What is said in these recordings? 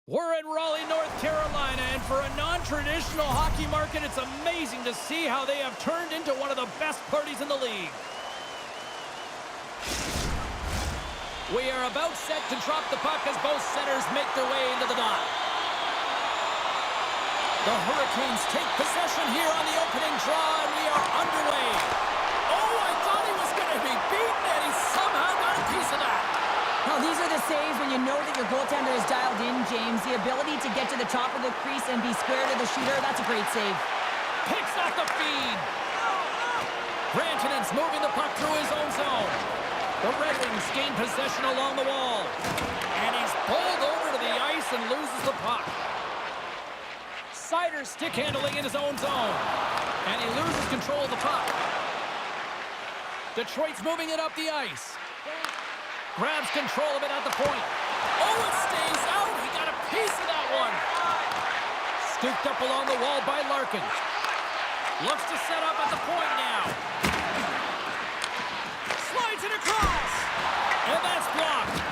We're in Raleigh, North Carolina, and for a non-traditional hockey market, it's amazing to see how they have turned into one of the best parties in the league. We are about set to drop the puck as both centers make their way into the dot. The Hurricanes take possession here on the opening draw, and we are underway. Oh, I thought he was going to be beaten, and he somehow got a piece of that. Well, these are the saves when you know that your goaltender is dialed in, James. The ability to get to the top of the crease and be square to the shooter, that's a great save. Picks off the feed. Rantanen's moving the puck through his own zone. The Red Wings gain possession along the wall. And he's pulled over to the ice and loses the puck. Sider stick handling in his own zone. And he loses control of the puck. Detroit's moving it up the ice. Grabs control of it at the point. Oh, it stays out. He got a piece of that one. Scooped up along the wall by Larkin. Looks to set up at the point now. Slides it across. And that's blocked.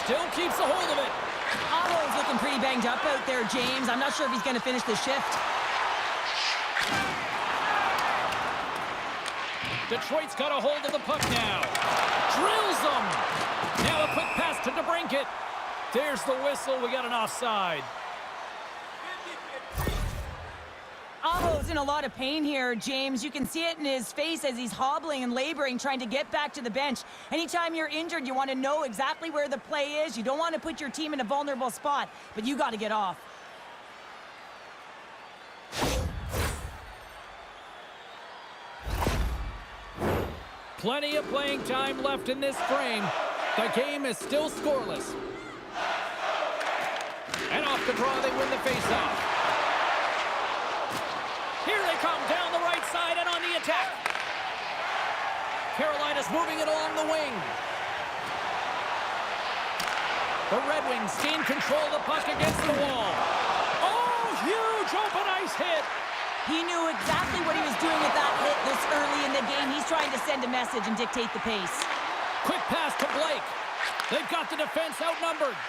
Still keeps a hold of it. Aho's looking pretty banged up out there, James. I'm not sure if he's going to finish the shift. Detroit's got a hold of the puck now. Drills them. Now a quick pass to DeBrincat. There's the whistle. We got an offside. Aho's in a lot of pain here, James. You can see it in his face as he's hobbling and laboring, trying to get back to the bench. Anytime you're injured, you want to know exactly where the play is. You don't want to put your team in a vulnerable spot, but you got to get off. Plenty of playing time left in this frame. The game is still scoreless. And off the draw, they win the faceoff. Here they come down the right side and on the attack. Carolina's moving it along the wing. The Red Wings gain control of the puck against the wall. Oh, huge open ice hit. He knew exactly what he was doing with that hit this early in the game. He's trying to send a message and dictate the pace. Quick pass to Blake. They've got the defense outnumbered.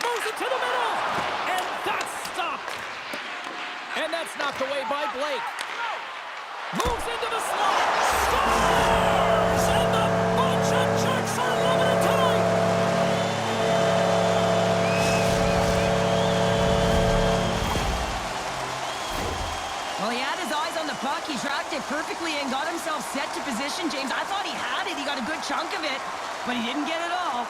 Moves it to the middle. And that's stopped. And that's knocked away by Blake. Moves into the slot. Scores! And the bunch of jerks are loving it tonight. Well, he had his eyes on the puck. He tracked it perfectly and got himself set to position, James. I thought he had it. He got a good chunk of it, but he didn't get it all.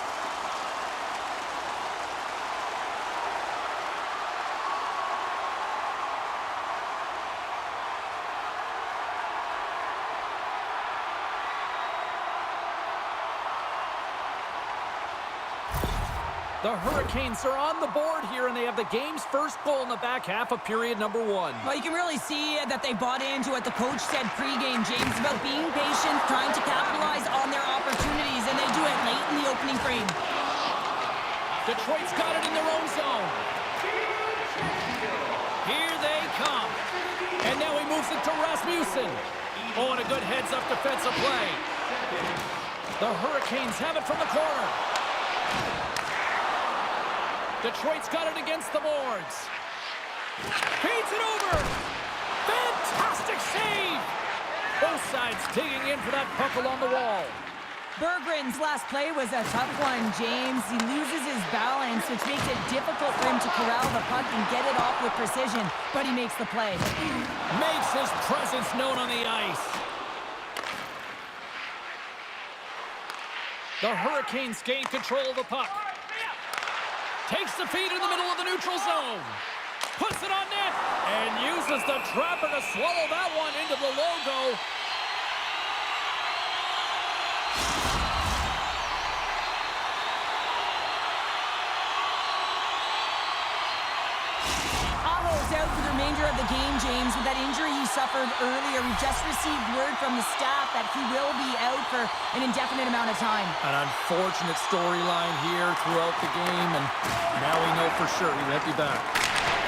The Hurricanes are on the board here, and they have the game's first goal in the back half of period number 1. Well, you can really see that they bought into what the coach said pregame, James, about being patient, trying to capitalize on their opportunities, and they do it late in the opening frame. Detroit's got it in their own zone. Here they come. And now he moves it to Rasmussen. Oh, and a good heads-up defensive play. The Hurricanes have it from the corner. Detroit's got it against the boards. Feeds it over. Fantastic save. Both sides digging in for that puck along the wall. Berggren's last play was a tough one, James. He loses his balance, which makes it difficult for him to corral the puck and get it off with precision, but he makes the play. Makes his presence known on the ice. The Hurricanes gain control of the puck. Takes the feed in the middle of the neutral zone. Puts it on net. And uses the trapper to swallow that one into the logo. Aho's out for the remainder of the game, James, with that injury he suffered earlier. We just received word from the staff that he will be out for an indefinite amount of time. An unfortunate storyline here throughout the game, and now we know for sure he won't be back.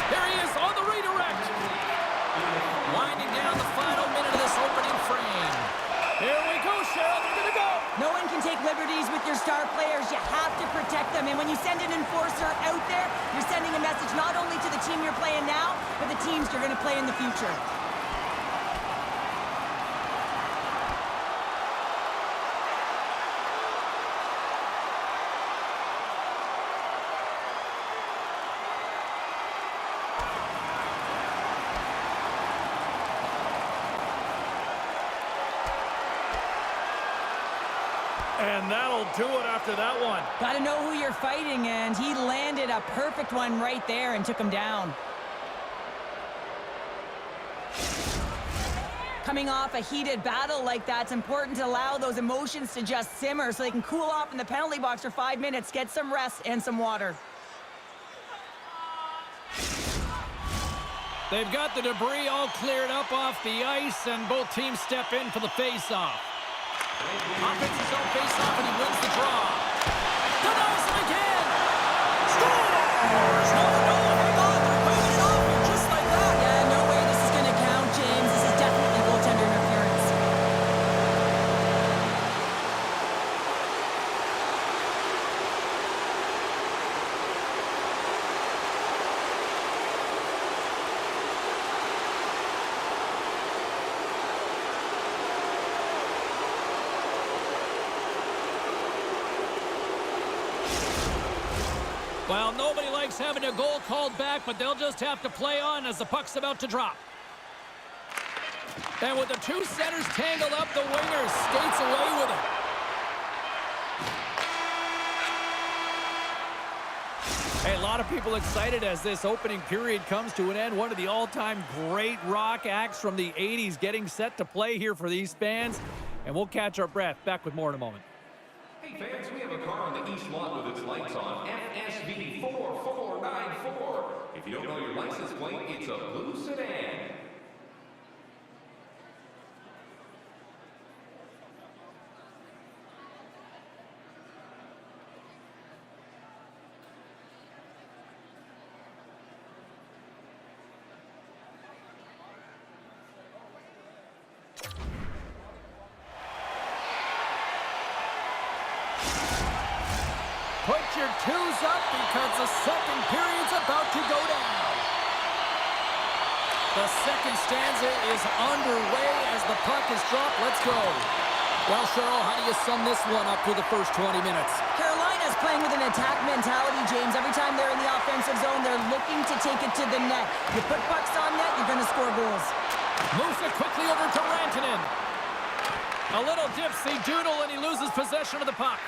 There he is on the redirect. Winding down the final minute of this opening frame. Here we go, Cheryl. They're going to go. No one can take liberties with your star players. You have to protect them. And when you send an enforcer out there, message not only to the team you're playing now, but the teams you're going to play in the future. And that'll do it after that one. Got to know who you're fighting, and he landed a perfect one right there and took him down. Coming off a heated battle like that, it's important to allow those emotions to just simmer so they can cool off in the penalty box for 5 minutes, get some rest and some water. They've got the debris all cleared up off the ice, and both teams step in for the face-off. Offensive zone face-off, and he wins the draw. Denies him again! Scores! No, hang on, they're putting it off here just like that. Yeah, no way this is going to count, James. This is definitely goaltender interference. Well, nobody likes having a goal called back, but they'll just have to play on as the puck's about to drop. And with the two centers tangled up, the winger skates away with it. Hey, a lot of people excited as this opening period comes to an end. One of the all-time great rock acts from the 80s getting set to play here for these fans. And we'll catch our breath. Back with more in a moment. Hey fans, we have a car on the east lot with its lights on, FSV 4494. If you don't know your license plate, it's a blue sedan. Put your twos up because the second period's about to go down. The second stanza is underway as the puck is dropped. Let's go. Well, Cheryl, how do you sum this one up through the first 20 minutes? Carolina's playing with an attack mentality, James. Every time they're in the offensive zone, they're looking to take it to the net. You put pucks on net, you're going to score goals. Moves it quickly over to Rantanen. A little dipsy doodle, and he loses possession of the puck.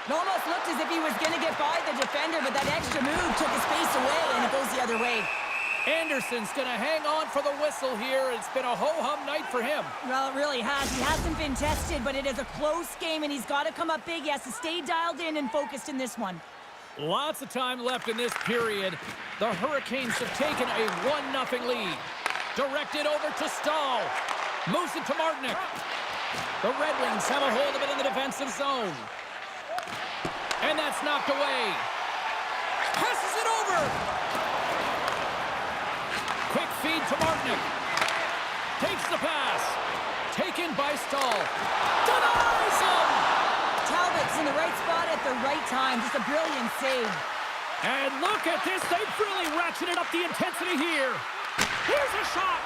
It almost looked as if he was going to get by the defender, but that extra move took his face away, and it goes the other way. Anderson's going to hang on for the whistle here. It's been a ho-hum night for him. Well, it really has. He hasn't been tested, but it is a close game, and he's got to come up big. He has to stay dialed in and focused in this one. Lots of time left in this period. The Hurricanes have taken a 1-0 lead. Directed over to Stahl. Moves it to Martinick. The Red Wings have a hold of it in the defensive zone. And that's knocked away. Passes it over. Quick feed to Martinick. Takes the pass. Taken by Stahl. Denies him. Talbot's in the right spot at the right time. Just a brilliant save. And look at this. They've really ratcheted up the intensity here. Here's a shot.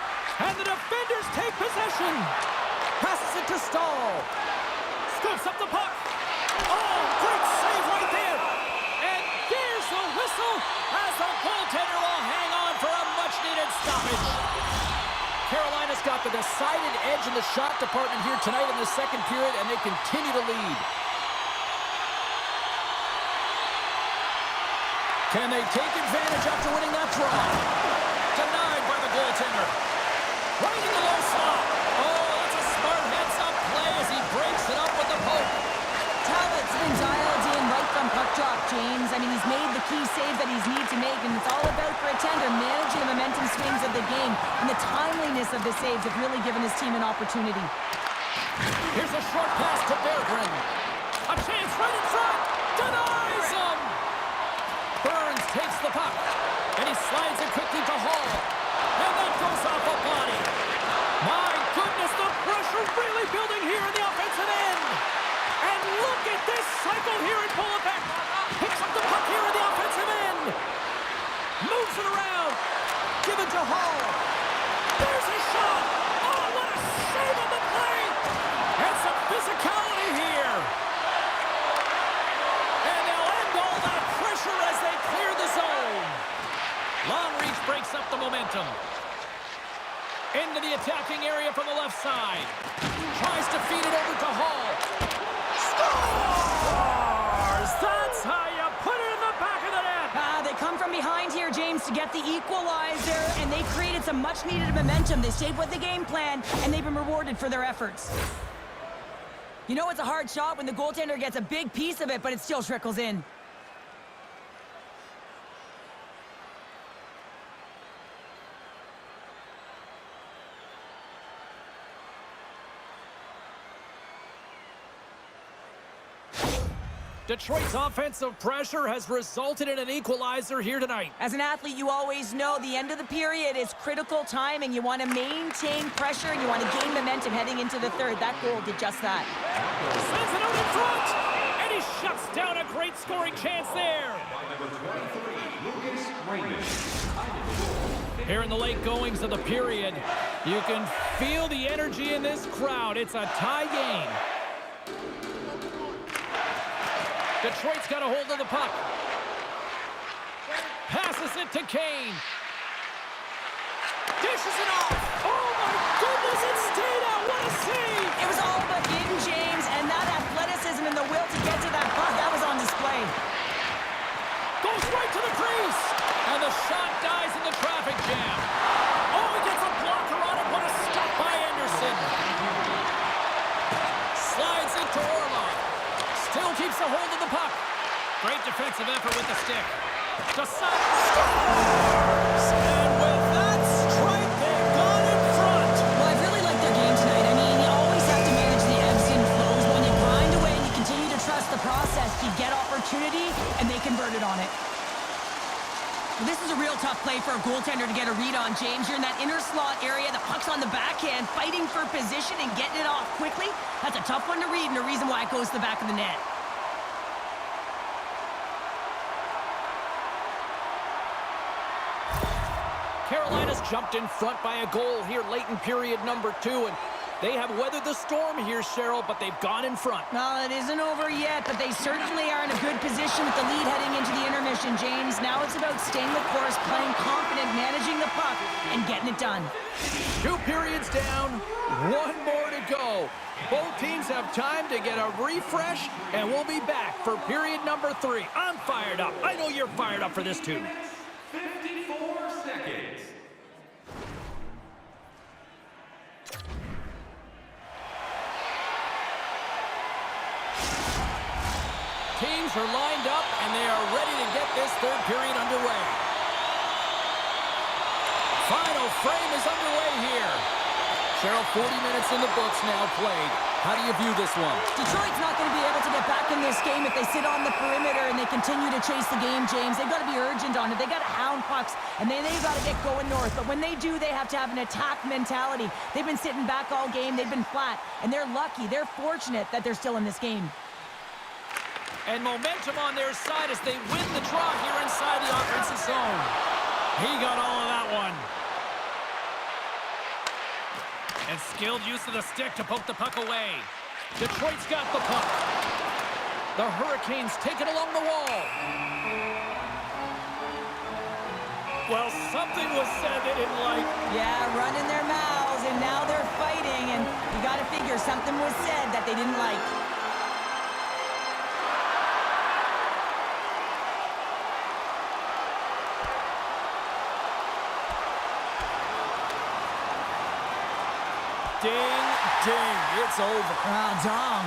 And the defenders take possession. Passes it to Stahl. Scoops up the puck. Oh, great save right there. And there's the whistle as the goaltender will hang on for a much-needed stoppage. Carolina's got the decided edge in the shot department here tonight in the second period, and they continue to lead. Can they take advantage after winning that draw? Denied by the goaltender. Right in the low slot. Oh, that's a smart heads-up play as he breaks it up with the poke. Talbot's been dialed in right from puck drop, James. I mean, he's made the key save that he's needed to make, and it's all about for a tender managing the momentum swings of the game. And the timeliness of the saves have really given his team an opportunity. Here's a short pass to Berggren. A chance right in front. Denies him. Burns takes the puck, and he slides it quickly to Hall. And that goes off a body. My goodness, the pressure really building here in the offensive end. And look at this cycle here in Pullback. Picks up the puck here in the offensive end. given to Hall. There's a shot. Oh, what a save on the play. And some physicality here. And they'll end all that pressure as they clear the zone. Long reach breaks up the momentum. Into the attacking area from the left side. Tries to feed it over to Hall. Scores! That's how you put it in the back of the net. They come from behind here, James, to get the equalizer, and they created some much-needed momentum. They stayed with the game plan, and they've been rewarded for their efforts. You know it's a hard shot when the goaltender gets a big piece of it, but it still trickles in. Detroit's offensive pressure has resulted in an equalizer here tonight. As an athlete, you always know the end of the period is critical time, and you want to maintain pressure, and you want to gain momentum heading into the third. That goal did just that. Sends it out in front, and he shuts down a great scoring chance there. Here in the late goings of the period, you can feel the energy in this crowd. It's a tie game. Detroit's got a hold of the puck. Passes it to Kane. Dishes it off. Oh, my goodness, it stayed out. What a save. It was all but in, James, and that athleticism and the will to get to that puck, that was on display. Goes right to the crease. And the shot dies in the traffic jam. Oh, he gets a blocker on it. What a stop by Anderson. Slides it to Orlov. Still keeps a hold of the puck. Great defensive effort with the stick. Decide scores! And with that strike, they've gone in front. Well, I really like their game tonight. I mean, you always have to manage the ebbs and flows. When you grind away and you continue to trust the process, you get opportunity, and they converted on it. Well, this is a real tough play for a goaltender to get a read on, James. You're in that inner slot area. The puck's on the backhand, fighting for position and getting it off quickly. That's a tough one to read, and the reason why it goes to the back of the net. Carolina's jumped in front by a goal here late in period number 2, and they have weathered the storm here, Cheryl, but they've gone in front. Well, it isn't over yet, but they certainly are in a good position with the lead heading into the intermission, James. Now it's about staying the course, playing confident, managing the puck, and getting it done. 2 periods down, 1 more to go. Both teams have time to get a refresh, and we'll be back for period number 3. I'm fired up. I know you're fired up for this too. 54 seconds. Teams are lined up, and they are ready to get this third period underway. Final frame is underway here. Cheryl, 40 minutes in the books now played. How do you view this one? Detroit's not going to be able to get back in this game if they sit on the perimeter and they continue to chase the game, James. They've got to be urgent on it. They've got to hound pucks, and they've got to get going north. But when they do, they have to have an attack mentality. They've been sitting back all game. They've been flat, and they're lucky. They're fortunate that they're still in this game. And momentum on their side as they win the draw here inside the offensive zone. He got all of that one. And skilled use of the stick to poke the puck away. Detroit's got the puck. The Hurricanes take it along the wall. Well, something was said they didn't like. Yeah, running their mouths, and now they're fighting, and you got to figure something was said that they didn't like. Ding, ding, it's over. Dong.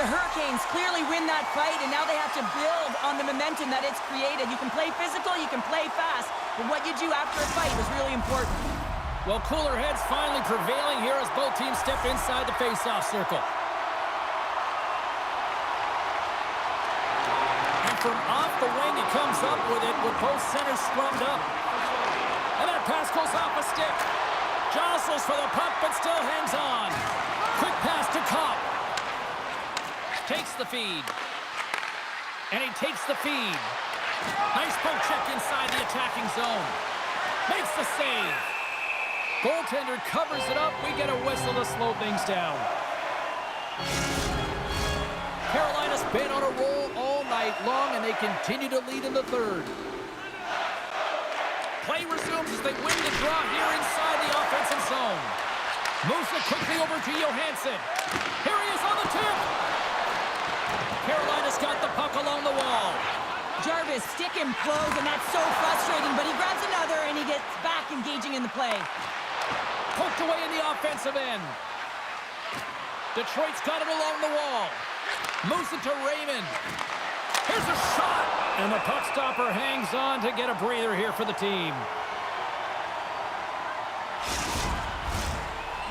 The Hurricanes clearly win that fight, and now they have to build on the momentum that it's created. You can play physical, you can play fast, but what you do after a fight is really important. Well, cooler heads finally prevailing here as both teams step inside the face-off circle. From off the wing, he comes up with it with both centers scrummed up. And that pass goes off a stick. Jostles for the puck, but still hangs on. Quick pass to Cobb. Takes the feed. And he takes the feed. Nice poke check inside the attacking zone. Makes the save. Goaltender covers it up. We get a whistle to slow things down. Carolina's been on a roll all night long, and they continue to lead in the third. Play resumes as they win the draw here inside the offensive zone. Moves it quickly over to Johansson. Here he is on the tip. Carolina's got the puck along the wall. Jarvis, stick him close, and that's so frustrating, but he grabs another, and he gets back engaging in the play. Poked away in the offensive end. Detroit's got it along the wall. Moves it to Raymond. Here's a shot. And the puck stopper hangs on to get a breather here for the team.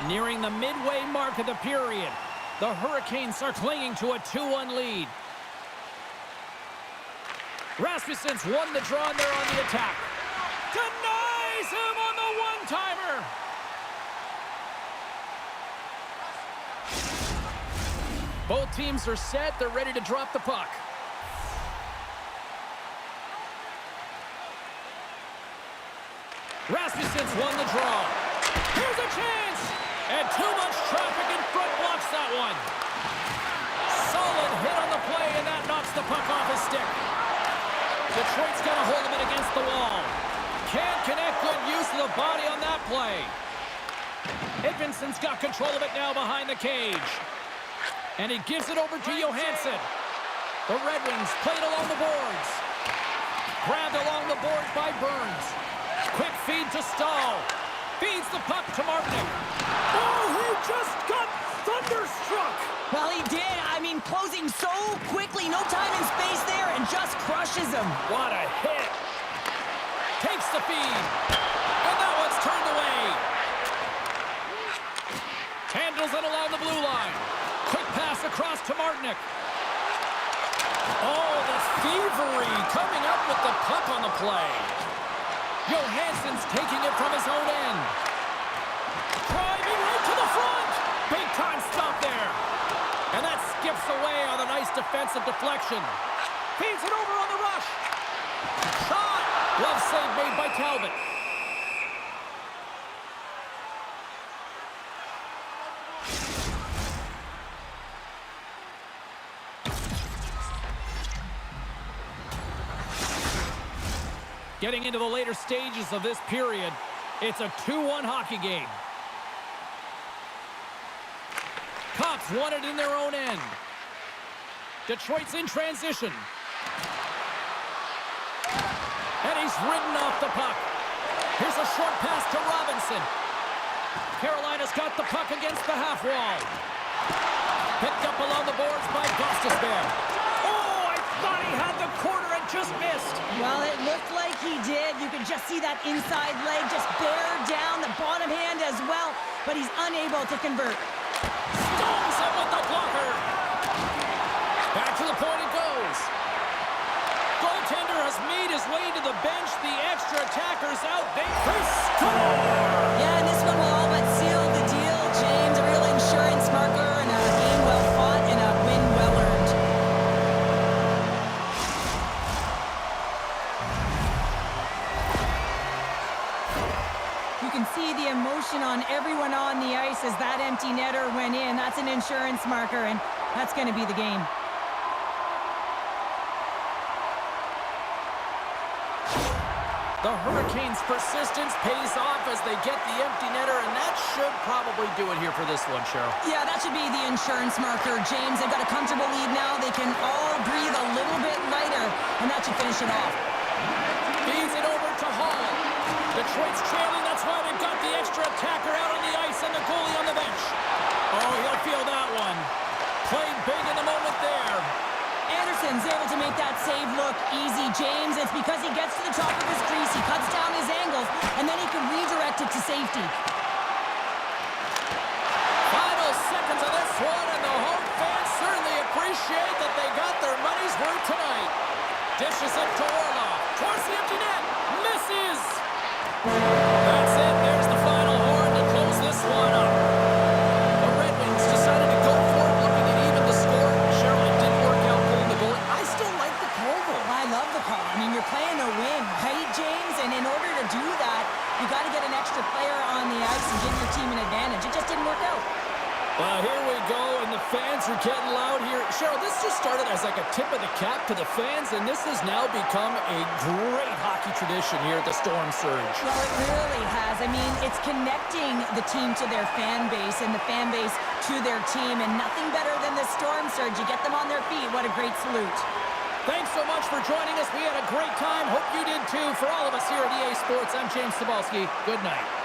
Nearing the midway mark of the period, the Hurricanes are clinging to a 2-1 lead. Rasmussen's won the draw, and they're on the attack. Denies him on the one-timer. Both teams are set. They're ready to drop the puck. Rasmussen's won the draw. Here's a chance! And too much traffic in front blocks that one. Solid hit on the play, and that knocks the puck off his stick. Detroit's got a hold of it against the wall. Can't connect. Good use of the body on that play. Edmondson's got control of it now behind the cage. And he gives it over to Johansson. The Red Wings played along the boards. Grabbed along the boards by Burns. Quick feed to Stahl. Feeds the puck to Martinic. Oh, he just got thunderstruck. Well, he did. I mean, closing so quickly. No time and space there, and just crushes him. What a hit. Takes the feed. And that one's turned away. Handles it along the blue line. Quick pass across to Martinic. Oh, the thievery coming up with the puck on the play. Johansson's taking it from his own end. Driving right to the front. Big time stop there. And that skips away on a nice defensive deflection. Feeds it over on the rush. Shot. Glove save made by Talbot. Getting into the later stages of this period, it's a 2-1 hockey game. Cops won it in their own end. Detroit's in transition. And he's ridden off the puck. Here's a short pass to Robinson. Carolina's got the puck against the half wall. Picked up along the boards by Gostisbehere. Oh, I thought he had the corner and just missed. Well, it looked like he did. You could just see that inside leg just bear down, the bottom hand as well, but he's unable to convert. Stones him with the blocker. Back to the point it goes. Goaltender has made his way to the bench. The extra attacker's out. They score! Yeah, and this one will all but seal the deal, James. A real insurance marker and a game well fought and a win well earned. You can see the emotion on everyone on the ice as that empty netter went in. That's an insurance marker, and that's going to be the game. The Hurricanes' persistence pays off as they get the empty netter, and that should probably do it here for this one, Cheryl. Yeah, that should be the insurance marker, James. They've got a comfortable lead now. They can all breathe a little bit lighter, and that should finish it off. Feeds it over to Hall. Detroit's trailing. That's why they've got the extra attacker out on the ice and the goalie on the bench. Oh, he'll feel that one. Played big in the moment there. Anderson's able to make that save look easy, James. It's because he gets to the top of his crease, he cuts down his angles, and then he can redirect it to safety. Final seconds of this one, and the home fans certainly appreciate that they got their money's worth tonight. Dishes it to Orlov. Towards the empty net. Misses. That's it. There's the final horn to close this one up. The Red Wings decided to go for it, looking at even the score. Cheryl, it didn't Here we go, and the fans are getting loud here. Cheryl, this just started as like a tip of the cap to the fans, and this has now become a great hockey tradition here at the Storm Surge. Well, it really has. I mean, it's connecting the team to their fan base and the fan base to their team, and nothing better than the Storm Surge. You get them on their feet. What a great salute. Thanks so much for joining us. We had a great time. Hope you did too. For all of us here at EA Sports, I'm James Cebulski. Good night.